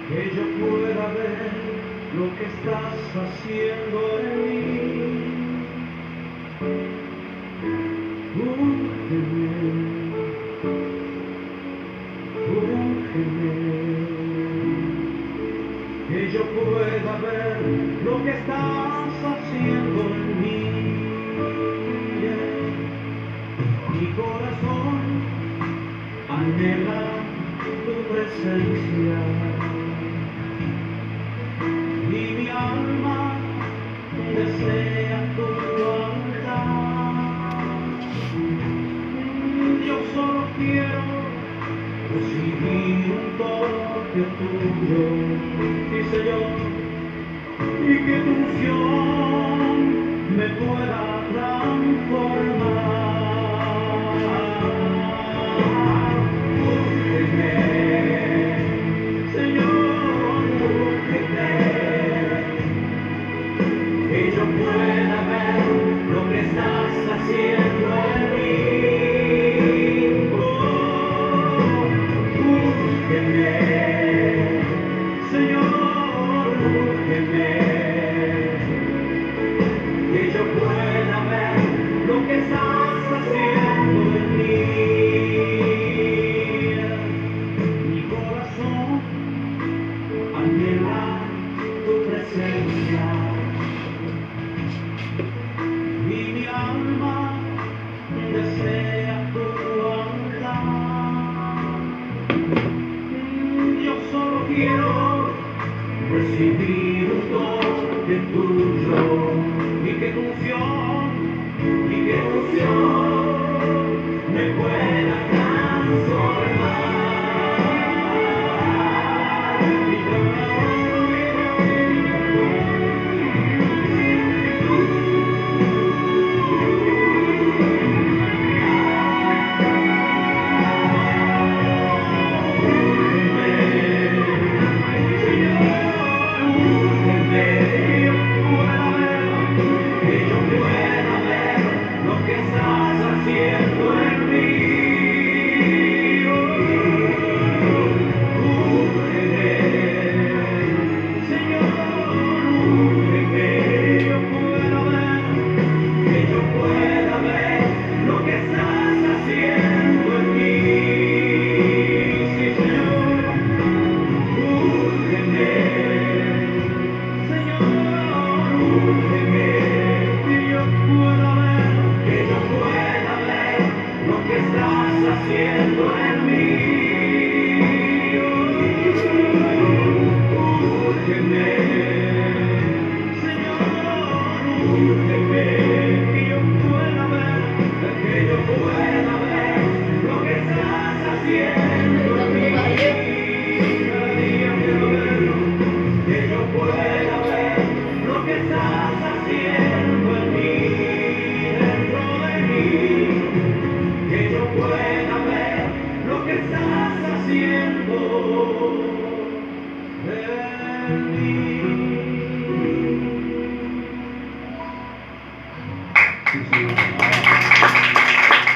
Que yo pueda ver lo que estás haciendo en mí. Úngeme, úngeme, que yo pueda ver lo que estás haciendo en mí. Mi corazón anhela tu presencia y mi alma desea tu voluntad. Yo solo quiero recibir un toque tuyo, sí Señor, y que tu unción me pueda transformar. Que yo pueda ver lo que estás haciendo en mí. Úngeme, Señor, úngeme. Que yo pueda ver lo que estás haciendo en mí. Mi corazón anhela tu presencia y mi alma desea tu voluntad. Yo solo quiero recibir un toque tuyo y que tu unción me pueda transformar. Haciendo en mí, úngeme, Señor, úngeme, que yo pueda ver lo que estás haciendo en mí. Cada día quiero verlo, que yo pueda ver lo que estás haciendo en mí, dentro de mí, que yo pueda ver lo que estás haciendo en mí. Sí, sí.